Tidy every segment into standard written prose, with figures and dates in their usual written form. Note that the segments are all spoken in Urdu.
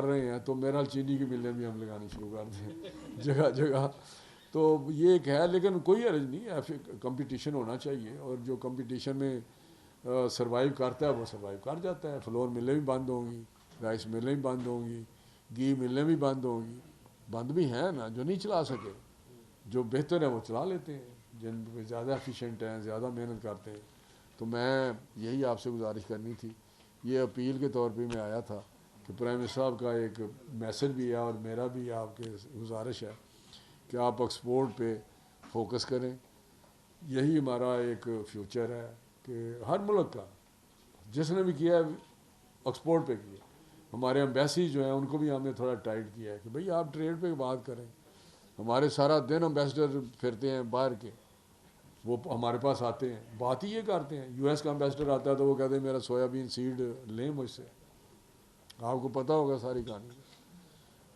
کر رہے ہیں تو میرا چینی کی ملیں بھی ہم لگانی شروع کر دیں جگہ جگہ. تو یہ ایک ہے، لیکن کوئی حرج نہیں ہے، کمپٹیشن ہونا چاہیے، اور جو کمپٹیشن میں سروائیو کرتا ہے وہ سروائیو کر جاتا ہے. فلور ملیں بھی بند ہوں گی، رائس ملیں بھی بند ہوں گی، گھی ملیں بھی بند ہوں گی. بند بھی ہیں نا جو نہیں چلا سکے، جو بہتر ہے وہ چلا لیتے ہیں، جن پہ زیادہ ایفیشینٹ ہیں، زیادہ محنت کرتے ہیں. تو میں یہی آپ سے گزارش کرنی تھی، یہ اپیل کے طور پہ میں آیا تھا کہ پرائم منسٹر صاحب کا ایک میسج بھی ہے اور میرا بھی آپ کے گزارش ہے کہ آپ ایکسپورٹ پہ فوکس کریں. یہی ہمارا ایک فیوچر ہے کہ ہر ملک کا جس نے بھی کیا ہے ایکسپورٹ پہ کیا. ہمارے ایمبیسی جو ہیں ان کو بھی ہم نے تھوڑا ٹائٹ کیا ہے کہ بھئی آپ ٹریڈ پہ بات کریں. ہمارے سارا دن ایمبیسڈر پھرتے ہیں باہر کے، وہ ہمارے پاس آتے ہیں، بات ہی یہ کرتے ہیں. یو ایس کا ایمبیسڈر آتا ہے تو وہ کہتے ہیں میرا سویابین سیڈ لیں مجھ سے. آپ کو پتہ ہوگا ساری کہانی.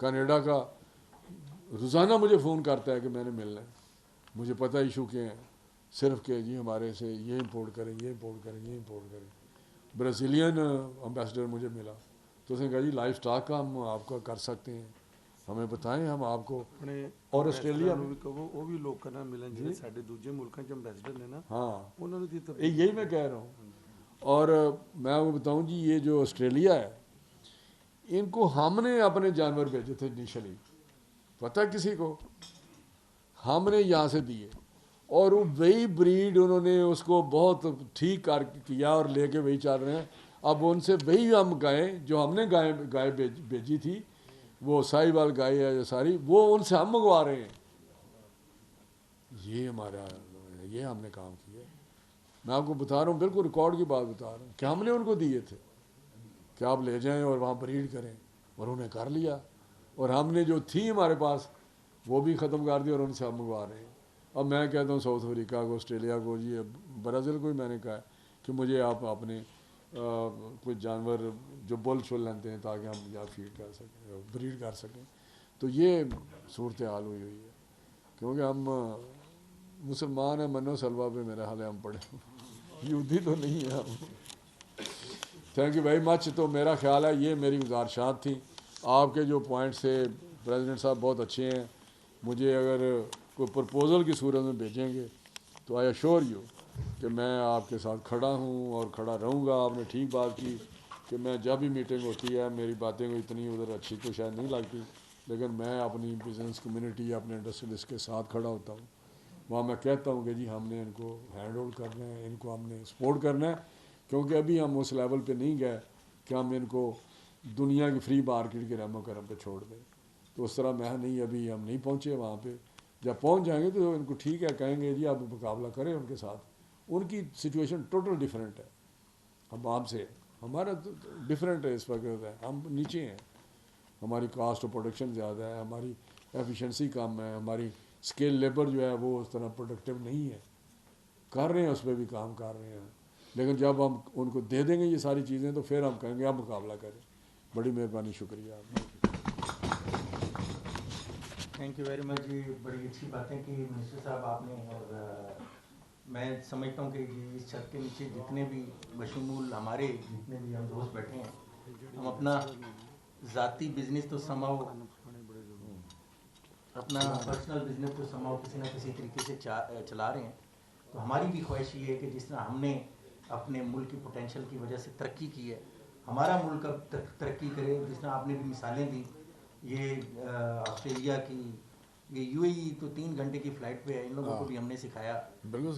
کینیڈا کا روزانہ مجھے فون کرتا ہے کہ میں نے ملنا ہے، مجھے پتہ ایشو کیا ہیں، صرف کہ جی ہمارے سے یہ امپورٹ کریں، یہ امپورٹ کریں، یہ امپورٹ کریں. برازیلین ایمبیسڈر مجھے ملا تو اس نے کہا جی لائف سٹاک کا ہم آپ کا کر سکتے ہیں، ہمیں بتائیں ہم آپ کو. اور آسٹریلیا میں وہ بھی لوگ کرنا ملن جی سارے دوسرے ملکوں کے ایمبیسڈر نے نا، ہاں انہوں نے یہی میں کہہ رہا ہوں. اور میں آپ کو بتاؤں جی یہ جو آسٹریلیا ہے ان کو ہم نے اپنے جانور بھیجے تھے انیشلی، پتہ کسی کو، ہم نے یہاں سے دیے، اور وہ وہی بریڈ انہوں نے اس کو بہت ٹھیک کیا اور لے کے وہی چل رہے ہیں. اب ان سے وہی ہم گائیں جو ہم نے گائے بھیجی تھی، وہ سائی وال گائے ہے جو ساری، وہ ان سے ہم منگوا رہے ہیں. یہ ہمارا، یہ ہم نے کام کیا. میں آپ کو بتا رہا ہوں، بالکل ریکارڈ کی بات بتا رہا ہوں کہ ہم نے ان کو دیے تھے کہ آپ لے جائیں اور وہاں بریڈ کریں، اور انہیں کر لیا. اور ہم نے جو تھی ہمارے پاس وہ بھی ختم کر دی اور ان سے ہم منگوا رہے ہیں. اب میں کہتا ہوں ساؤتھ افریقہ کو، آسٹریلیا کو، جی برازیل کو بھی میں نے کہا کہ مجھے آپ اپنے کچھ جانور جو بل شل لیتے ہیں تاکہ ہم یہاں فیڈ کر سکیں، بریڈ کر سکیں. تو یہ صورتحال ہوئی ہے کیونکہ ہم مسلمان ہیں، منو سلوا پہ میرا حال ہے ہم پڑھے، یہودی تو نہیں ہے ہم. Thank you very much. تو میرا خیال ہے یہ میری گزارشات تھیں. آپ کے جو پوائنٹس تھے پریزیڈنٹ صاحب بہت اچھے ہیں. مجھے اگر کوئی پرپوزل کی صورت میں بھیجیں گے تو آئی ایشور یو کہ میں آپ کے ساتھ کھڑا ہوں اور کھڑا رہوں گا. آپ نے ٹھیک بات کی کہ میں جب بھی میٹنگ ہوتی ہے میری باتیں کو اتنی ادھر اچھی تو شاید نہیں لگتی، لیکن میں اپنی بزنس کمیونٹی اپنے انڈسٹریلسٹ کے ساتھ کھڑا ہوتا ہوں. وہاں میں کہتا ہوں کہ جی ہم نے ان کو ہینڈ ہولڈ کرنا ہے، ان کو ہم نے سپورٹ کرنا ہے، کیونکہ ابھی ہم اس لیول پہ نہیں گئے کہ ہم ان کو دنیا کی فری مارکیٹ کے رحم و کرم پہ چھوڑ دیں. تو اس طرح میں نہیں، ابھی ہم نہیں پہنچے وہاں پہ. جب پہنچ جائیں گے تو ان کو ٹھیک ہے کہیں گے جی آپ مقابلہ کریں ان کے ساتھ. ان کی سچویشن ٹوٹل ڈیفرنٹ ہے ہم آپ سے، ہمارا ڈیفرنٹ ہے اس وقت ہے، ہم نیچے ہیں. ہماری کاسٹ آف پروڈکشن زیادہ ہے، ہماری ایفیشنسی کم ہے، ہماری اسکل لیبر جو ہے وہ اس طرح پروڈکٹیو نہیں ہے. کر رہے ہیں اس پہ بھی کام کر رہے ہیں، لیکن جب ہم ان کو دے دیں گے یہ ساری چیزیں تو پھر ہم کہیں گے آپ مقابلہ کریں. بڑی مہربانی، شکریہ آپ. تھینک یو ویری مچ جی. بڑی اچھی باتیں کی منسٹر صاحب آپ نے، اور میں سمجھتا ہوں کہ اس چھت کے نیچے جتنے بھی بشمول ہمارے جتنے بھی ہم دوست بیٹھے ہیں، ہم اپنا ذاتی بزنس تو سماؤ، اپنا پرسنل بزنس تو سماؤ کسی نہ کسی طریقے سے چلا رہے ہیں. تو ہماری بھی خواہش یہ ہے کہ جس طرح ہم نے اپنے ملک کی پوٹینشیل کی وجہ سے ترقی کی ہے، ہمارا ملک اب ترقی کرے. جس طرح آپ نے بھی مثالیں دی، یہ آسٹریلیا کی، یہ یو اے ای تو 3 گھنٹے کی فلائٹ پہ ہے، ان لوگوں کو بھی ہم نے سکھایا،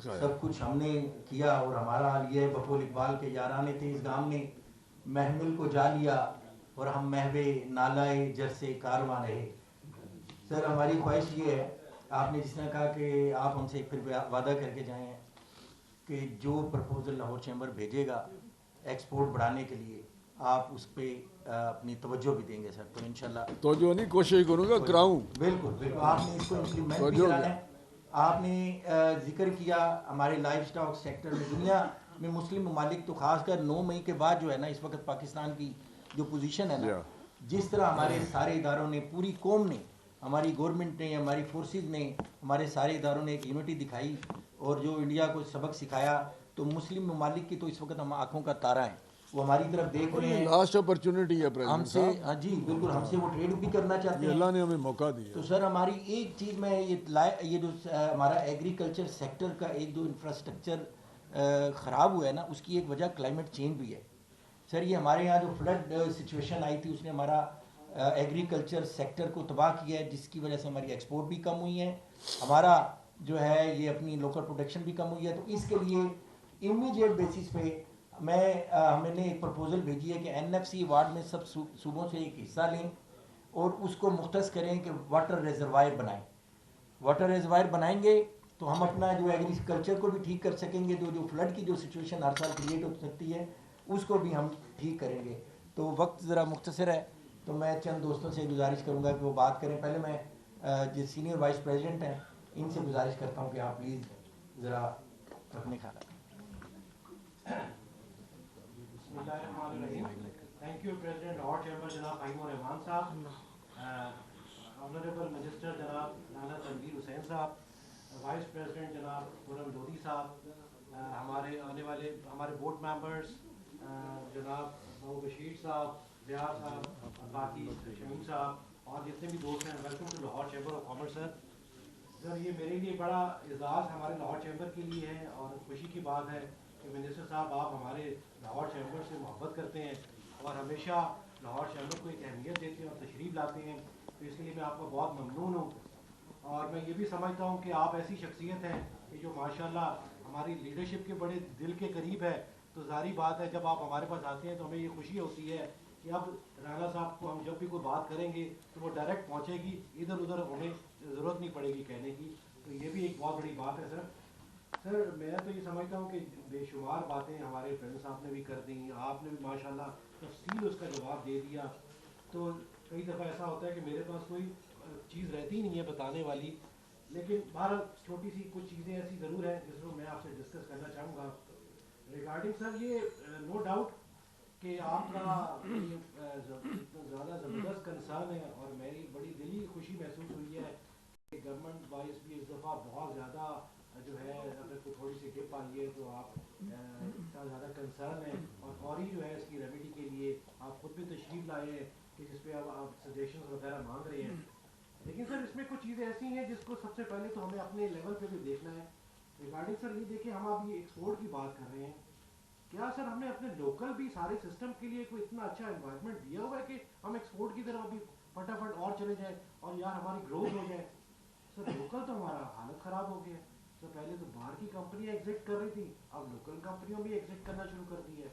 سب کچھ ہم نے کیا. اور ہمارا حال یہ ہے بقول اقبال کے یارانے تھے اس گام نے محمل کو جا لیا، اور ہم محوے نالائے جر سے کارواں رہے. سر ہماری خواہش یہ ہے، آپ نے جس طرح کہا کہ آپ ہم سے پھر وعدہ کر کے جائیں کہ جو پرپوزل لاہور چیمبر بھیجے گا ایکسپورٹ بڑھانے کے لیے، آپ اس پہ اپنی توجہ بھی دیں گے سر. تو انشاءاللہ توجہ نہیں، کوشش کروں گا کراؤں. بالکل بالکل آپ نے اس کو امپلیمنٹ بھی کرانا ہے. آپ نے ذکر کیا ہمارے لائف سٹاک سیکٹر میں، دنیا میں مسلم ممالک تو خاص کر 9 مئی کے بعد جو ہے نا، اس وقت پاکستان کی جو پوزیشن ہے نا، جس طرح ہمارے سارے اداروں نے، پوری قوم نے، ہماری گورنمنٹ نے، ہماری فورسز نے، ہمارے سارے اداروں نے ایک یونٹی دکھائی اور جو انڈیا کو سبق سکھایا، تو مسلم ممالک کی تو اس وقت ہم آنکھوں کا تارا ہیں. وہ ہماری طرف دیکھ رہے ہیں, لاسٹ اپرچونٹی ہے ہم پریزیڈنٹ سے صاحب, ہاں جی بالکل ہم سے وہ ٹریڈ بھی کرنا چاہتے یہ ہیں. اللہ نے ہمیں موقع دیا. تو سر ہماری ایک چیز میں یہ جو ہمارا ایگریکلچر سیکٹر کا ایک جو انفراسٹرکچر خراب ہوا ہے نا, اس کی ایک وجہ کلائمیٹ چینج بھی ہے. سر یہ ہمارے یہاں جو فلڈ سچویشن آئی تھی اس نے ہمارا ایگریکلچر سیکٹر کو تباہ کیا ہے, جس کی وجہ سے ہماری ایکسپورٹ بھی کم ہوئی ہیں, ہمارا جو ہے یہ اپنی لوکل پروڈکشن بھی کم ہوئی ہے. تو اس کے لیے امیڈیٹ بیسس پہ ہم نے ایک پرپوزل بھیجی ہے کہ NFC ایوارڈ میں سب صوبوں سے ایک حصہ لیں اور اس کو مختص کریں کہ واٹر ریزروائر بنائیں. واٹر ریزروائر بنائیں گے تو ہم اپنا جو ایگریکلچر کو بھی ٹھیک کر سکیں گے, جو فلڈ کی جو سچویشن ہر سال کریٹ ہو سکتی ہے اس کو بھی ہم ٹھیک کریں گے. تو وقت ذرا مختصر ہے, تو میں چند دوستوں سے گزارش کروں گا کہ وہ بات کریں. پہلے میں جو سینئر وائس پریزیڈنٹ ہیں ان سے گزارش کرتا ہوں کہ آپ پلیز ذرا اپنے خیال. بسم اللہ الرحمن الرحیم. Thank you president Lahore chamber جناب فہیم الرحمان صاحب, آنریبل منسٹر جناب رانا تنویر حسین صاحب, وائس پریزیڈنٹ جناب خرم لودھی صاحب, ہمارے آنے والے ہمارے بورڈ ممبرس جناب محمود بشیر صاحب, ضیاء صاحب, باقی شمیم صاحب اور جتنے بھی دوست ہیں, welcome to Lahore chamber of commerce. Sir یہ میرے لیے بڑا اعزاز ہمارے لاہور چیمبر کے لیے ہے اور خوشی کی بات ہے کہ منسٹر صاحب آپ ہمارے لاہور چیمبر سے محبت کرتے ہیں اور ہمیشہ لاہور چیمبر کو ایک اہمیت دیتے ہیں اور تشریف لاتے ہیں. تو اس کے لیے میں آپ کا بہت ممنون ہوں. اور میں یہ بھی سمجھتا ہوں کہ آپ ایسی شخصیت ہیں کہ جو ماشاءاللہ ہماری لیڈرشپ کے بڑے دل کے قریب ہے. تو ظاہری بات ہے جب آپ ہمارے پاس آتے ہیں تو ہمیں یہ خوشی ہوتی ہے کہ اب رانا صاحب کو ہم جب بھی کوئی بات کریں گے تو وہ ڈائریکٹ پہنچے گی, ادھر ادھر ہمیں ضرورت نہیں پڑے گی کہنے کی. تو یہ بھی ایک بہت بڑی بات ہے. سر میں تو یہ سمجھتا ہوں کہ بے شمار باتیں ہمارے فرینڈ صاحب نے بھی کر دیں, آپ نے بھی ماشاءاللہ تفصیل اس کا جواب دے دیا. تو کئی دفعہ ایسا ہوتا ہے کہ میرے پاس کوئی چیز رہتی نہیں ہے بتانے والی, لیکن بہرحال چھوٹی سی کچھ چیزیں ایسی ضرور ہیں جس کو میں آپ سے ڈسکس کرنا چاہوں گا ریگارڈنگ. سر یہ نو ڈاؤٹ کہ آپ کا زیادہ زبردست کنسرن ہے اور میری بڑی دلی خوشی محسوس ہوئی ہے کہ گورنمنٹ وائز بھی اس دفعہ بہت زیادہ جو ہے اگر کوئی تھوڑی سی ڈپ آئی ہے تو آپ اتنا زیادہ کنسرن ہے اور فوری جو ہے اس کی ریمیڈی کے لیے آپ خود بھی تشریف لائے ہیں کہ جس پہ اب آپ سجیشنز وغیرہ مانگ رہے ہیں. لیکن سر اس میں کچھ چیزیں ایسی ہیں جس کو سب سے پہلے تو ہمیں اپنے لیول پہ بھی دیکھنا ہے. ریگارڈنگ سر یہ دیکھیں ہم اب یہ ایکسپورٹ کی بات کر رہے ہیں, کیا سر ہم نے اپنے لوکل بھی سارے سسٹم کے لیے کوئی اتنا اچھا انوائرمنٹ دیا ہوا ہے کہ ہم ایکسپورٹ کی طرف ابھی فٹافٹ اور چلے جائیں اور یار ہماری گروتھ ہو جائے. سر لوکل تو ہمارا حالت خراب ہو گیا ہے. سر پہلے تو باہر کی کمپنیاں ایگزٹ کر رہی تھی, اب لوکل کمپنیوں بھی ایگزٹ کرنا شروع کر دی ہے.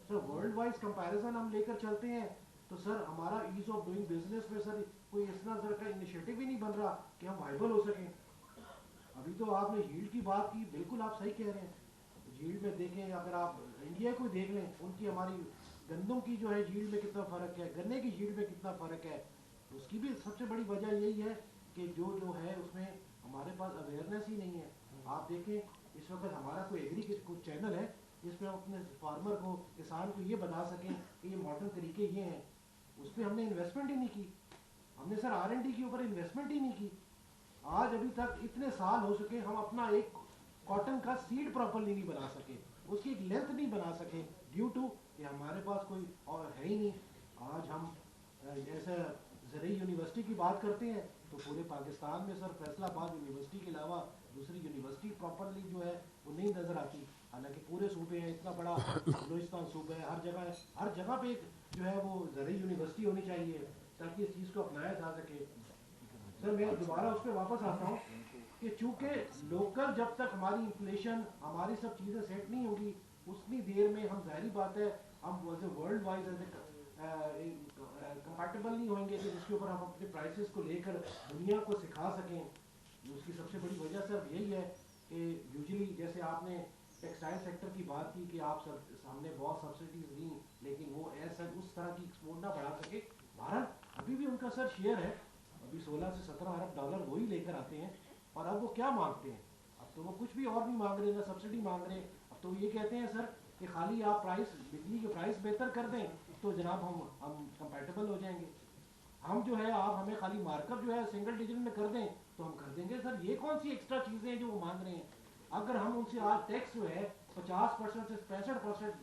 سر ورلڈ وائز کمپیریزن ہم لے کر چلتے ہیں تو سر ہمارا ایز آف ڈوئنگ بزنس میں سر کوئی اس طرح کا انیشیٹو ہی نہیں بن رہا کہ ہم وائبل ہو سکیں. ابھی تو آپ نے ییلڈ کی بات کی, بالکل آپ صحیح کہہ رہے ہیں. ییلڈ میں دیکھیں اگر آپ انڈیا کو دیکھ لیں, ان کی ہماری گندوں کی جو ہے ییلڈ میں کتنا فرق ہے, گنے کی ییلڈ میں کتنا فرق ہے. اس کی بھی سب سے بڑی وجہ یہی ہے کہ جو ہے اس میں ہمارے پاس اویئرنیس ہی نہیں ہے. آپ دیکھیں اس وقت ہمارا کوئی ایگری کوئی چینل ہے جس پہ ہم اپنے فارمر کو, کسان کو یہ بتا سکیں کہ یہ ماڈرن طریقے یہ ہیں. اس پہ ہم نے انویسٹمنٹ ہی نہیں کی. ہم نے سر R&D کے اوپر انویسٹمنٹ ہی نہیں کی. آج ابھی تک اتنے سال ہو سکے ہم اپنا ایک کاٹن کا سیڈ پراپرلی نہیں بنا سکے, اس کی ایک لینتھ نہیں بنا سکے ڈیو ٹو کہ ہمارے پاس کوئی اور ہے ہی نہیں. آج ہم جیسے زرعی یونیورسٹی کی بات کرتے ہیں تو پورے پاکستان میں سر فیصل آباد یونیورسٹی کے علاوہ دوسری یونیورسٹی پراپرلی جو ہے وہ نہیں نظر آتی. حالانکہ پورے صوبے ہیں, اتنا بڑا بلوچستان صوبہ ہے, ہر جگہ پہ جو ہے وہ زرعی یونیورسٹی ہونی چاہیے تاکہ اس چیز کو اپنایا جا سکے. سر میں دوبارہ اس پہ واپس آتا ہوں کہ چونکہ لوکل جب تک ہماری انفلیشن ہماری سب چیزیں سیٹ نہیں ہوگی اتنی دیر میں ہم ظاہری بات ہے ہم ورلڈ وائز کمپیٹیبل نہیں ہوئیں گے کہ جس کے اوپر ہم اپنے پرائسز کو لے کر دنیا کو سکھا سکیں. اس کی سب سے بڑی وجہ صرف یہی ہے کہ یوزلی جیسے آپ نے ٹیکسٹائل سیکٹر کی بات کی کہ آپ ہم نے بہت سبسڈیز دیں لیکن وہ ایسا اس طرح کی ایکسپورٹ نہ بڑھا سکے. بھارت ابھی بھی ان کا سر شیئر ہے, ابھی 16 سے 17 ارب ڈالر وہی لے کر آتے ہیں. اور اب وہ کیا مانگتے ہیں, اب تو وہ کچھ بھی اور نہیں مانگ رہے, نہ سبسڈی مانگ رہے. اب تو یہ کہتے ہیں سر کہ خالی آپ بجلی کے پرائس بہتر کر دیں تو جناب ہم کمپیٹیبل ہو جائیں گے. ہم جو ہے آپ ہمیں خالی مارک اپ جو ہے سنگل ڈیجٹ میں کر دیں تو ہم کر دیں گے. سر یہ کون سی ایکسٹرا چیزیں ہیں جو وہ مانگ رہے ہیں؟ اگر ہم ان سے آج ٹیکس جو ہے 50% سے 65%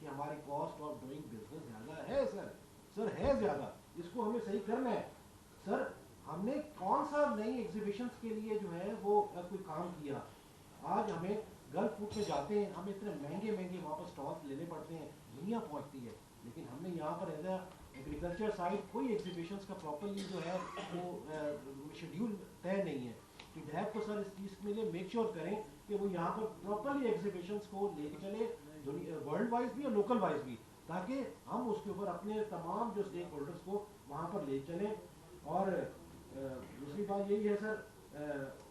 کہ ہماری کاسٹ آف ڈوئنگ بزنس زیادہ ہے سر ہے زیادہ, اس کو ہمیں صحیح کرنا ہے سر. ہم نے کون سا نئی ایگزیبیشنز کے لیے جو ہے وہ کوئی کام کیا؟ آج ہمیں گلف فوڈ میں جاتے ہیں, ہمیں اتنے مہنگے وہاں پر اسٹالس لینے پڑتے ہیں, دنیا پہنچتی ہے, لیکن ہم نے یہاں پر ایز اے ایگریکلچر سائڈ کوئی ایگزیبیشنز کا پراپرلی جو ہے وہ شیڈیول طے نہیں ہے. کہ ڈیب کو سر اس چیز کے لیے میک شیور کریں کہ وہ یہاں پر پراپرلی ایگزیبیشنز کو لے کے چلے, ورلڈ وائز بھی اور لوکل وائز بھی, تاکہ ہم اس کے اوپر اپنے تمام جو اسٹیک ہولڈرس کو وہاں پر لے چلیں. اور دوسری بات یہی ہے سر,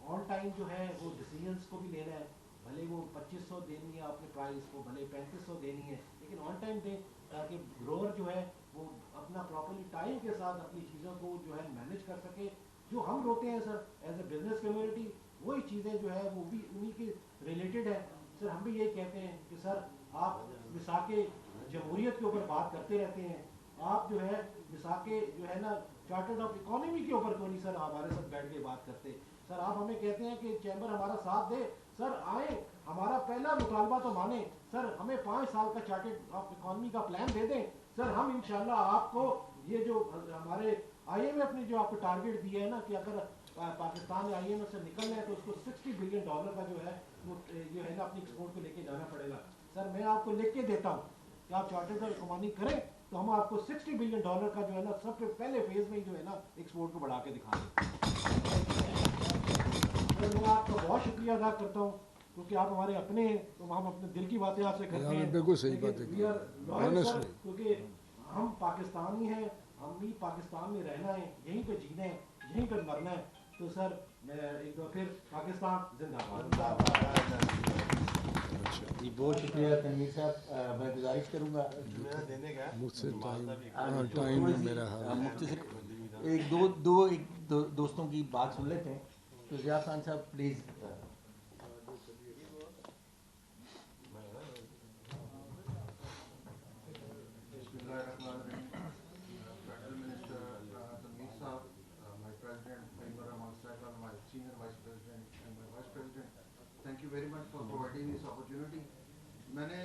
آن ٹائم جو ہے وہ ڈیسیجنس کو بھی لینا ہے, بھلے وہ 2500 دینی ہے اپنے پرائز کو, بھلے 3500 دینی ہے, لیکن آن ٹائم دیں تاکہ گروور جو ہے وہ اپنا پراپرلی ٹائم کے ساتھ اپنی چیزوں کو جو ہے مینیج کر سکے. جو ہم روتے ہیں سر ایز اے بزنس کمیونٹی, وہی چیزیں جو ہے وہ بھی انہی کے ریلیٹڈ ہے سر. ہم بھی یہی کہتے ہیں کہ سر آپ مساق جمہوریت کے اوپر بات کرتے رہتے ہیں, آپ جو ہے مساق جو ہے نا چارٹرڈ آف اکانومی کے اوپر کیوں نہیں سر ہمارے ساتھ بیٹھ کے بات کرتے سر. آپ ہمیں کہتے ہیں کہ چیمبر ہمارا ساتھ دے سر, آئیں, ہمارا پہلا مطالبہ تو مانیں سر, ہمیں 5 سال کا چارٹرڈ آف اکانومی کا پلان دے دیں سر. ہم انشاءاللہ آپ کو یہ جو ہمارے آئی ایم ایف نے جو آپ کو ٹارگیٹ دیا ہے نا کہ اگر پاکستان نے آئی ایم ایف سے نکلنا ہے تو اس کو $60 بلین کا جو ہے وہ جو ہے نا اپنی ایکسپورٹ کو لے کے جانا پڑے گا سر. میں آپ کو لکھ کے دیتا ہوں کہ آپ چارٹرڈ آف اکانومی کریں تو ہم آپ کو $60 بلین کا جو ہے نا سب سے پہلے فیز میں جو ہے نا ایکسپورٹ کو بڑھا کے دکھا دیں. میں آپ کا بہت شکریہ ادا کرتا ہوں کیونکہ آپ ہمارے اپنے ہیں, تو ہم اپنے دل کی باتیں آپ سے کرتے ہیں. بالکل صحیح بات ہے, کیونکہ ہم پاکستانی ہیں, ہم بھی پاکستان میں رہنا ہے, یہیں پہ جینا ہے, یہیں پہ مرنا ہے. تو سر میں ایک بار پھر پاکستان زندہ باد. جی بہت شکریہ تنویر صاحب. میں گزارش کروں گا مجھ سے ٹائم میرا مختصر ایک دو دوستوں کی بات سن لیتے ہیں. تو ضیاء خان صاحب please. Thank you very much for providing this opportunity. میں نے